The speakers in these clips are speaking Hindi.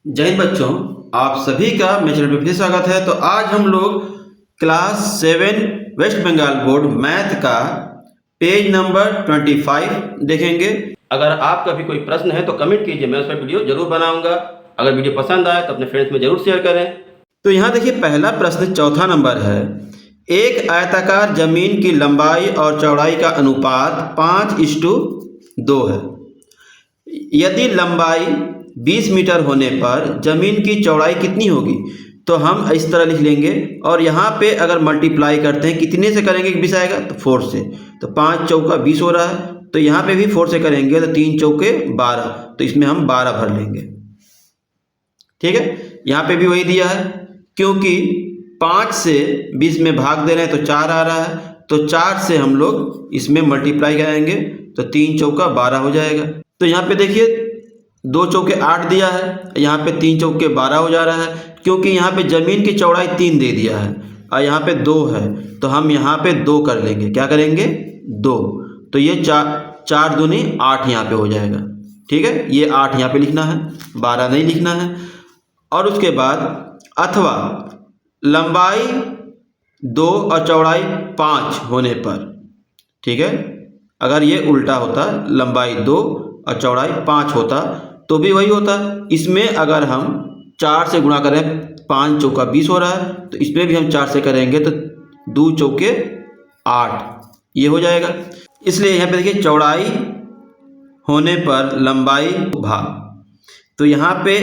जय हिंद बच्चों, आप सभी का मेरे चैनल पर फिर स्वागत है। तो आज हम लोग class 7 West Bengal board math का पेज नंबर 25 देखेंगे। अगर आपका भी कोई प्रश्न है तो कमेंट कीजिए, मैं उस पर वीडियो जरूर बनाऊंगा। अगर वीडियो पसंद आए तो अपने फ्रेंड्स में जरूर शेयर करें। तो यहाँ देखिए, पहला प्रश्न चौथा नंबर है। एक आयताकार जमीन की लंबाई और चौड़ाई का अनुपात 5:2 है। यदि लंबाई 20 मीटर होने पर जमीन की चौड़ाई कितनी होगी? तो हम इस तरह लिख लेंगे और यहाँ पे अगर मल्टीप्लाई करते हैं, कितने से करेंगे 20 आएगा तो 4 से, तो 5 चौका 20 हो रहा है। तो यहाँ पे भी 4 से करेंगे तो 3 चौके 12, तो इसमें हम 12 भर लेंगे। ठीक है, यहाँ पे भी वही दिया है, क्योंकि 5 से 20 में भाग दे रहे हैं तो 4 आ रहा है, तो 4 से हम लोग इसमें मल्टीप्लाई करेंगे तो 3 चौका 12 हो जाएगा। तो यहाँ पे देखिए 2 चौके 8 दिया है, यहाँ पे 3 चौके 12 हो जा रहा है, क्योंकि यहाँ पे ज़मीन की चौड़ाई 3 दे दिया है और यहाँ पे 2 है, तो हम यहाँ पे 2 कर लेंगे। क्या करेंगे? 2। तो ये 4 दूनी 8 यहाँ पे हो जाएगा। ठीक है, ये 8 यहाँ पे लिखना है, 12 नहीं लिखना है। और उसके बाद अथवा लंबाई 2 और चौड़ाई 5 होने पर, ठीक है, अगर ये उल्टा होता, लंबाई 2 और चौड़ाई 5 होता तो भी वही होता। इसमें अगर हम 4 से गुणा करें, 5 चौका 20 हो रहा है, तो इसमें भी हम 4 से करेंगे तो 2 चौके 8, ये हो जाएगा। इसलिए यहाँ पे देखिए, चौड़ाई होने पर लंबाई भाग, तो यहाँ पे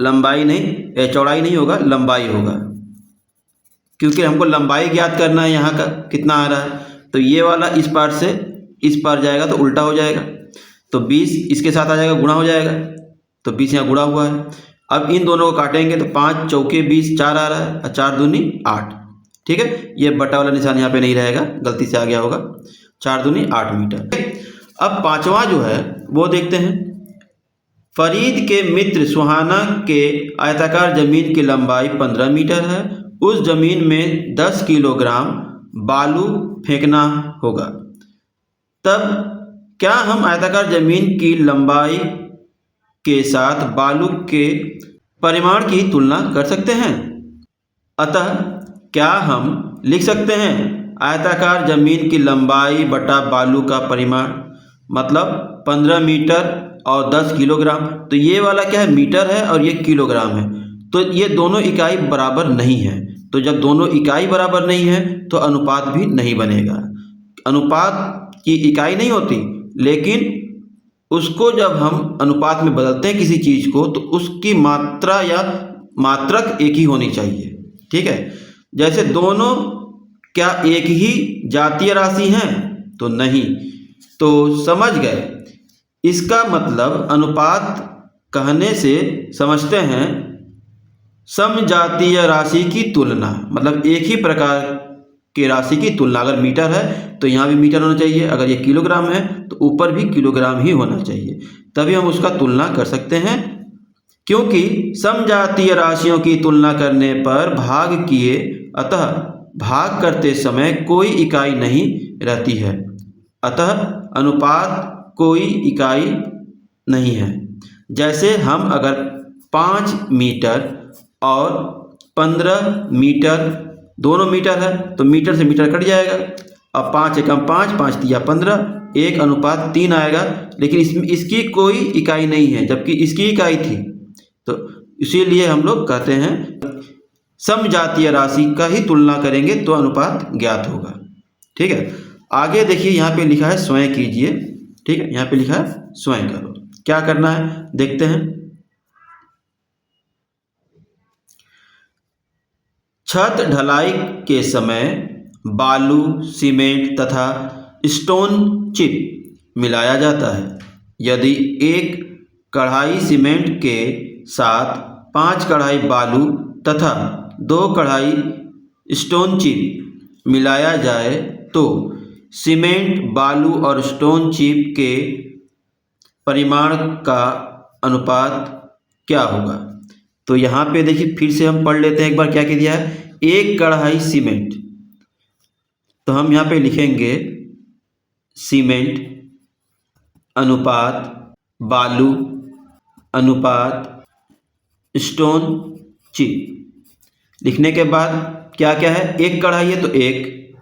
लंबाई नहीं, चौड़ाई नहीं होगा, लंबाई होगा, क्योंकि हमको लंबाई ज्ञात करना है। यहाँ का कितना आ रहा है, तो ये वाला इस पार से इस पार जाएगा तो उल्टा हो जाएगा, तो 20 इसके साथ आ जाएगा, गुणा हो जाएगा, तो 20 यहाँ गुणा हुआ है। अब इन दोनों को काटेंगे तो 5 चौके 20, 4 आ रहा है और 4 दूनी 8। ठीक है, ये बटा वाला निशान यहाँ पे नहीं रहेगा, गलती से आ गया होगा। 4 दूनी 8 मीटर। अब पांचवा जो है वो देखते हैं। फरीद के मित्र सुहाना के आयताकार जमीन की लंबाई 15 मीटर है। उस जमीन में 10 किलोग्राम बालू फेंकना होगा। तब क्या हम आयताकार जमीन की लंबाई के साथ बालू के परिमाण की तुलना कर सकते हैं? अतः क्या हम लिख सकते हैं आयताकार जमीन की लंबाई बटा बालू का परिमाण, मतलब 15 मीटर और 10 किलोग्राम। तो ये वाला क्या है, मीटर है और ये किलोग्राम है, तो ये दोनों इकाई बराबर नहीं है। तो जब दोनों इकाई बराबर नहीं है तो अनुपात भी नहीं बनेगा। अनुपात की इकाई नहीं होती, लेकिन उसको जब हम अनुपात में बदलते हैं किसी चीज़ को, तो उसकी मात्रा या मात्रक एक ही होनी चाहिए। ठीक है, जैसे दोनों क्या एक ही जातीय राशि हैं? तो नहीं। तो समझ गए, इसका मतलब अनुपात कहने से समझते हैं समजातीय राशि की तुलना, मतलब एक ही प्रकार की राशि की तुलना। अगर मीटर है तो यहाँ भी मीटर होना चाहिए, अगर ये किलोग्राम है तो ऊपर भी किलोग्राम ही होना चाहिए, तभी हम उसका तुलना कर सकते हैं। क्योंकि समजातीय राशियों की तुलना करने पर भाग किए, अतः भाग करते समय कोई इकाई नहीं रहती है, अतः अनुपात कोई इकाई नहीं है। जैसे हम अगर 5 मीटर और 15 मीटर, दोनों मीटर है तो मीटर से मीटर कट जाएगा। अब 5 एकम 5, 5 तिया 15, 1:3 आएगा, लेकिन इसकी कोई इकाई नहीं है, जबकि इसकी इकाई थी। तो इसीलिए हम लोग कहते हैं समजातीय राशि का ही तुलना करेंगे तो अनुपात ज्ञात होगा। ठीक है, आगे देखिए, यहाँ पे लिखा है स्वयं कीजिए। ठीक है, यहाँ पे लिखा है स्वयं करो। क्या करना है देखते हैं। छत ढलाई के समय बालू, सीमेंट तथा स्टोन चिप मिलाया जाता है। यदि एक कढ़ाई सीमेंट के साथ 5 कढ़ाई बालू तथा 2 कढ़ाई स्टोन चिप मिलाया जाए तो सीमेंट, बालू और स्टोन चिप के परिमाण का अनुपात क्या होगा? तो यहाँ पे देखिए, फिर से हम पढ़ लेते हैं एक बार क्या कह दिया है। एक कढ़ाई सीमेंट, तो हम यहाँ पे लिखेंगे सीमेंट अनुपात बालू अनुपात स्टोन चिप। लिखने के बाद क्या क्या है, एक कढ़ाई है तो एक,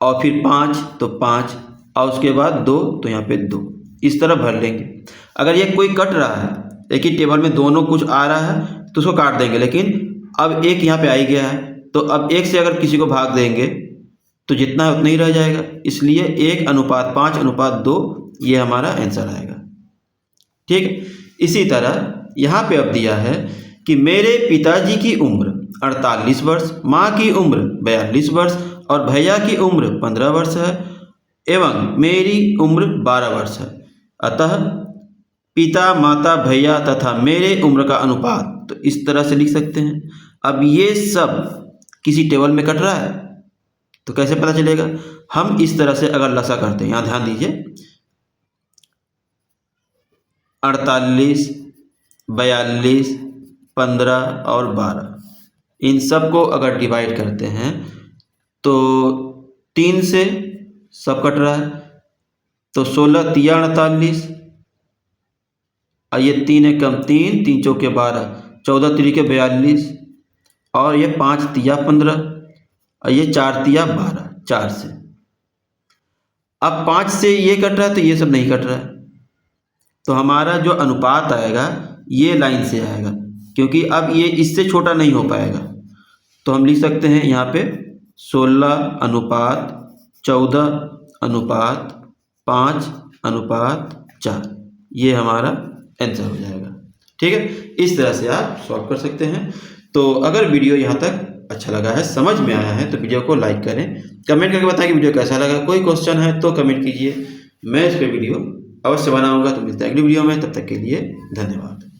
और फिर 5 तो 5, और उसके बाद 2 तो यहाँ पे 2, इस तरह भर लेंगे। अगर ये कोई कट रहा है, एक ही टेबल में दोनों कुछ आ रहा है तो उसको काट देंगे, लेकिन अब एक यहाँ पे आ ही गया है, तो अब एक से अगर किसी को भाग देंगे तो जितना है उतना ही रह जाएगा, इसलिए 1:5:2 ये हमारा आंसर आएगा। ठीक, इसी तरह यहाँ पे अब दिया है कि मेरे पिताजी की उम्र 48 वर्ष, माँ की उम्र 42 वर्ष और भैया की उम्र 15 वर्ष है एवं मेरी उम्र 12 वर्ष है। अतः पिता, माता, भैया तथा मेरे उम्र का अनुपात, तो इस तरह से लिख सकते हैं। अब ये सब किसी टेबल में कट रहा है तो कैसे पता चलेगा, हम इस तरह से अगर लसा करते हैं, यहाँ ध्यान दीजिए, 48, 42, 15 और 12, इन सब को अगर डिवाइड करते हैं तो 3 से सब कट रहा है, तो 16 तिया 48, और ये 3 एकम 3, 3 चौके 12, 14 तिरिके 42, और ये 5 तिया 15, और ये 4 तिया 12, 4 से। अब 5 से ये कट रहा है तो ये सब नहीं कट रहा है, तो हमारा जो अनुपात आएगा ये लाइन से आएगा, क्योंकि अब ये इससे छोटा नहीं हो पाएगा। तो हम लिख सकते हैं यहाँ पे 16:14:5:4, ये हमारा आंसर हो जाएगा। ठीक है, इस तरह से आप सॉल्व कर सकते हैं। तो अगर वीडियो यहाँ तक अच्छा लगा है, समझ में आया है, तो वीडियो को लाइक करें, कमेंट करके बताएं कि वीडियो कैसा लगा। कोई क्वेश्चन है तो कमेंट कीजिए, मैं इस पर वीडियो अवश्य बनाऊंगा। तो मिलते हैं अगली वीडियो में, तब तक के लिए धन्यवाद।